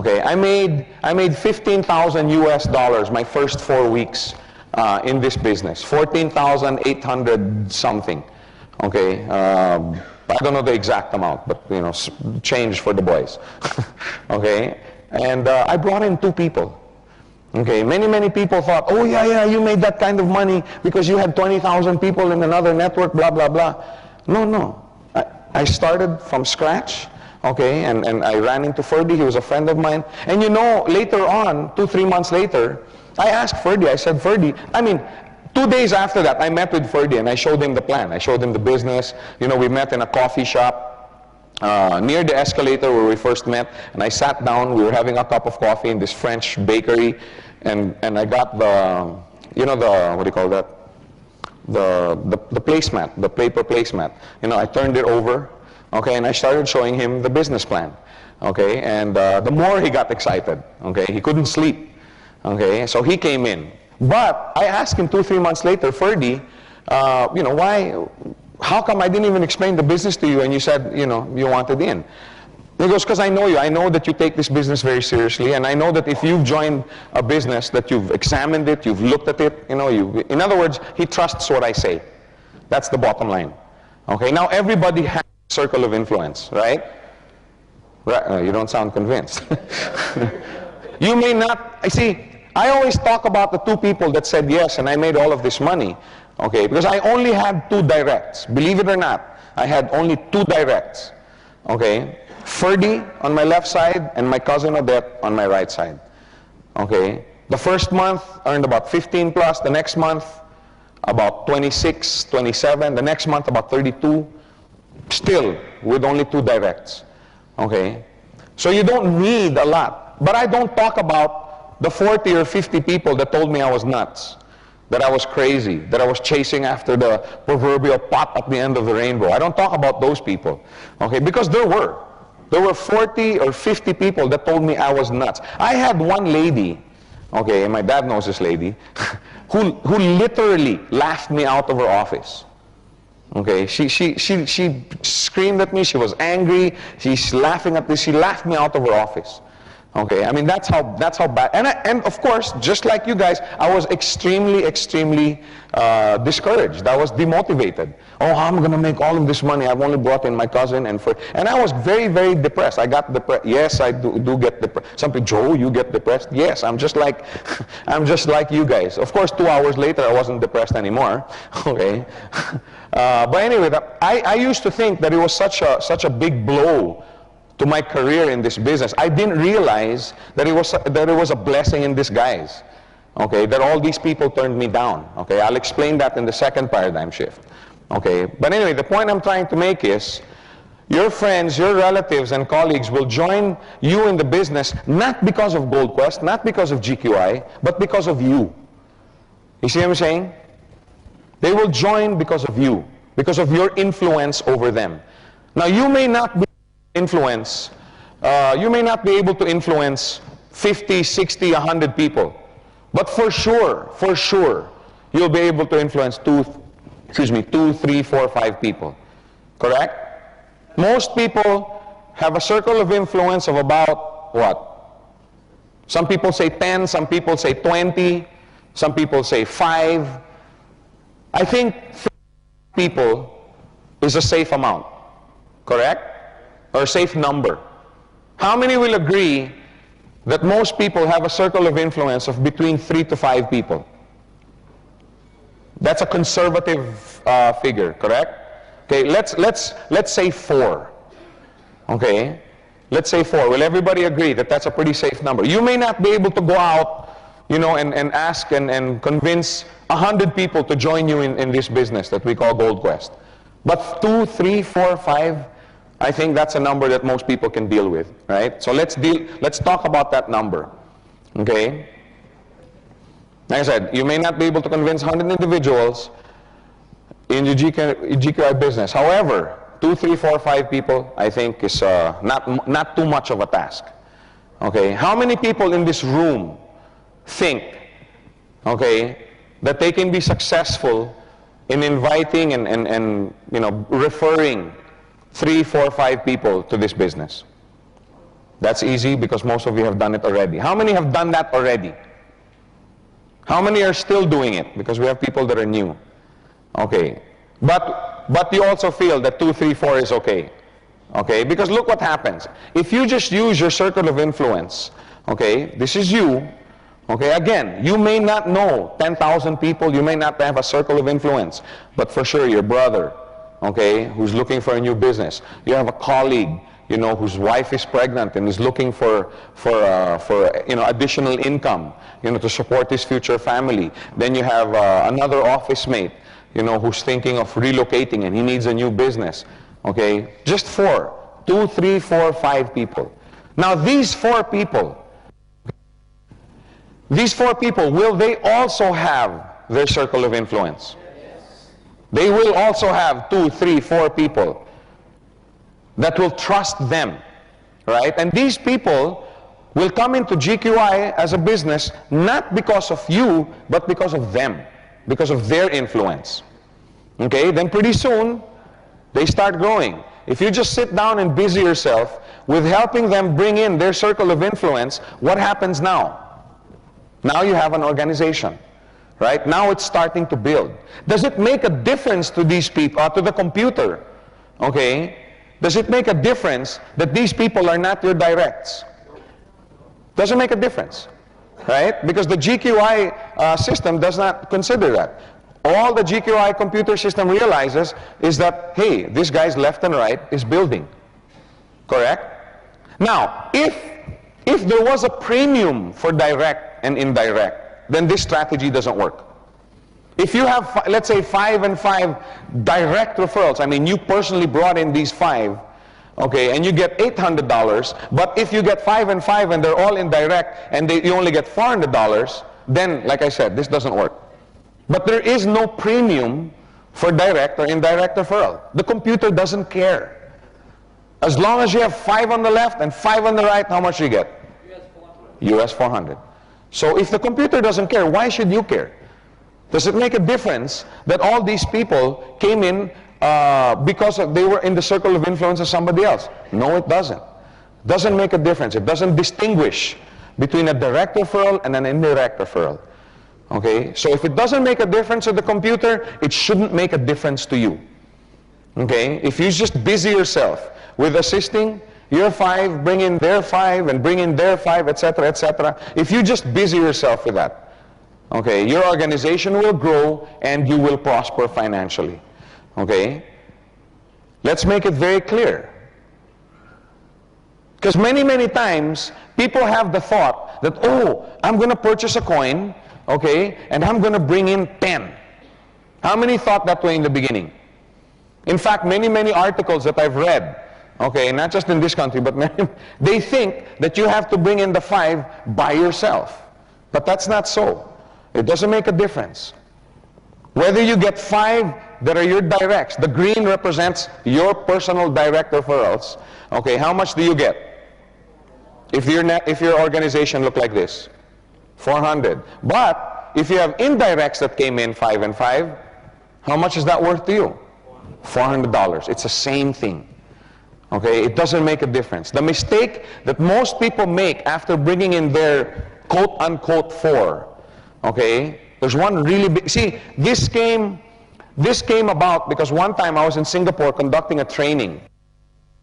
Okay, I made 15,000 US dollars my first 4 weeks in this business, 14,800 something. Okay, I don't know the exact amount, but you know, change for the boys. Okay, and I brought in 2 people. Okay, many people thought, oh yeah, you made that kind of money because you had 20,000 people in another network, blah, blah, blah. No. I started from scratch, okay, and I ran into Ferdy. He was a friend of mine. And you know, later on, 2-3 months later, I asked Ferdy, I said, Ferdy, I mean, 2 days after that, I met with Ferdy and I showed him the plan. I showed him the business. You know, we met in a coffee shop near the escalator where we first met, and I sat down. We were having a cup of coffee in this French bakery, and I got the, you know, the, what do you call that? The placemat, the paper placemat. You know, I turned it over, okay, and I started showing him the business plan, okay, and the more he got excited, okay, he couldn't sleep, okay, so he came in. But I asked him 2-3 months later, Ferdy, you know, how come I didn't even explain the business to you and you said, you know, you wanted in? He goes, because I know you. I know that you take this business very seriously, and I know that if you've joined a business, that you've examined it, you've looked at it, you know, in other words, he trusts what I say. That's the bottom line. Okay, now everybody has a circle of influence, right? Right, you don't sound convinced. You may not, I see, I always talk about the 2 people that said yes and I made all of this money, okay, because I only had 2 directs. Believe it or not, I had only 2 directs, okay? Ferdy on my left side and my cousin Odette on my right side, okay? The first month earned about 15 plus, the next month about 26, 27, the next month about 32, still with only 2 directs, okay? So you don't need a lot, but I don't talk about the 40 or 50 people that told me I was nuts, that I was crazy, that I was chasing after the proverbial pot at the end of the rainbow. I don't talk about those people, okay, because there were 40 or 50 people that told me I was nuts. I had one lady, okay, and my dad knows this lady, who literally laughed me out of her office. Okay, she screamed at me, she was angry, she's laughing at this, she laughed me out of her office. Okay, I mean, that's how bad, and of course, just like you guys, I was extremely discouraged. I was demotivated. Oh, how am I going to make all of this money? I've only brought in my cousin, and I was very depressed. I got depressed. Yes, I do get depressed. Some people, Joe, you get depressed? Yes, I'm just like you guys. Of course, 2 hours later, I wasn't depressed anymore. Okay, but anyway, I used to think that it was such a big blow to my career in this business. I didn't realize that it was a blessing in disguise. Okay, that all these people turned me down. Okay, I'll explain that in the second paradigm shift. Okay, but anyway, the point I'm trying to make is, your friends, your relatives and colleagues will join you in the business not because of GoldQuest, not because of GQI, but because of you. You see what I'm saying? They will join because of you, because of your influence over them. Now, you may not be you may not be able to influence 50, 60, 100 people, but for sure, you'll be able to influence 2, 3, 4, 5 people. Correct? Most people have a circle of influence of about what? Some people say 10, some people say 20, some people say 5. I think 3 people is a safe amount. Correct? Or a safe number. How many will agree that most people have a circle of influence of between 3 to 5 people? That's a conservative figure, correct? Okay, let's say 4. Okay, let's say 4. Will everybody agree that that's a pretty safe number? You may not be able to go out, you know, and ask and convince 100 people to join you in this business that we call GoldQuest. But 2, 3, 4, 5, I think that's a number that most people can deal with, right? So let's talk about that number, okay? Like I said, you may not be able to convince 100 individuals in your GQI business. However, 2, 3, 4, 5 people, I think is not too much of a task, okay? How many people in this room think, okay, that they can be successful in inviting and you know, referring 3, 4, 5 people to this business? That's easy because most of you have done it already. How many have done that already? How many are still doing it? Because we have people that are new. Okay. But you also feel that 2, 3, 4 is okay. Okay? Because look what happens. If you just use your circle of influence, okay, this is you. Okay, again, you may not know 10,000 people, you may not have a circle of influence, but for sure your brother, okay, who's looking for a new business. You have a colleague, you know, whose wife is pregnant and is looking for additional income, you know, to support his future family. Then you have another office mate, you know, who's thinking of relocating and he needs a new business. Okay, just 4, 2, 3, 4, 5 people. Now these 4 people, will they also have their circle of influence? Yes. They will also have 2, 3, 4 people that will trust them, right? And these people will come into GQI as a business not because of you, but because of them, because of their influence. Okay, then pretty soon they start growing. If you just sit down and busy yourself with helping them bring in their circle of influence, what happens now? Now you have an organization, right? Now it's starting to build. Does it make a difference to these people, to the computer? Okay, does it make a difference that these people are not your directs? Doesn't make a difference, right? Because the GQI system does not consider that. All the GQI computer system realizes is that, hey, this guy's left and right is building, correct? Now, if there was a premium for direct and indirect, then this strategy doesn't work. If you have, let's say, 5 and 5 direct referrals, I mean, you personally brought in these 5, okay, and you get $800, but if you get 5 and 5 and they're all indirect and you only get $400, then, like I said, this doesn't work. But there is no premium for direct or indirect referral. The computer doesn't care. As long as you have 5 on the left and 5 on the right, how much do you get? US 400. So if the computer doesn't care, why should you care? Does it make a difference that all these people came in because they were in the circle of influence of somebody else? No, it doesn't. It doesn't make a difference. It doesn't distinguish between a direct referral and an indirect referral. Okay, so if it doesn't make a difference to the computer, it shouldn't make a difference to you. Okay, if you just busy yourself with assisting your 5, bring in their 5, and bring in their 5, etc., etc. If you just busy yourself with that, okay, your organization will grow and you will prosper financially. Okay? Let's make it very clear. Because many, many times, people have the thought that, oh, I'm going to purchase a coin, okay, and I'm going to bring in 10. How many thought that way in the beginning? In fact, many, many articles that I've read, okay, not just in this country, but many, they think that you have to bring in the 5 by yourself. But that's not so. It doesn't make a difference. Whether you get 5 that are your directs, the green represents your personal direct referrals. Okay, how much do you get? If your organization look like this, 400. But if you have indirects that came in 5 and 5, how much is that worth to you? $400. It's the same thing. Okay, it doesn't make a difference. The mistake that most people make after bringing in their quote-unquote 4, okay, there's one really big, see, this came about because one time I was in Singapore conducting a training,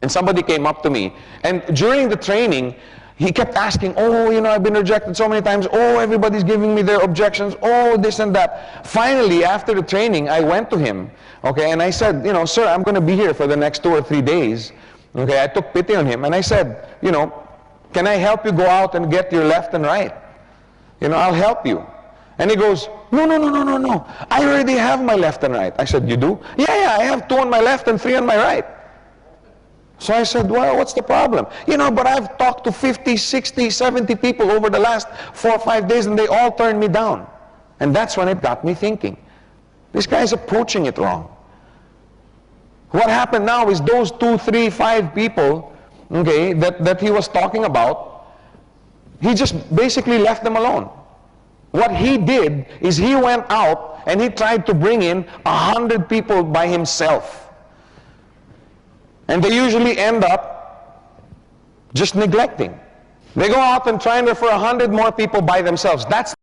and somebody came up to me, and during the training, he kept asking, oh, you know, I've been rejected so many times, oh, everybody's giving me their objections, oh, this and that. Finally, after the training, I went to him, okay, and I said, you know, sir, I'm going to be here for the next 2 or 3 days. Okay, I took pity on him and I said, you know, can I help you go out and get your left and right? You know, I'll help you. And he goes, no, no, no, no, no, no. I already have my left and right. I said, you do? Yeah, I have 2 on my left and 3 on my right. So I said, well, what's the problem? You know, but I've talked to 50, 60, 70 people over the last 4 or 5 days and they all turned me down. And that's when it got me thinking, this guy's approaching it wrong. What happened now is those 2, 3, 5 people, okay, that he was talking about, he just basically left them alone. What he did is he went out and he tried to bring in 100 people by himself. And they usually end up just neglecting. They go out and try and refer 100 more people by themselves. That's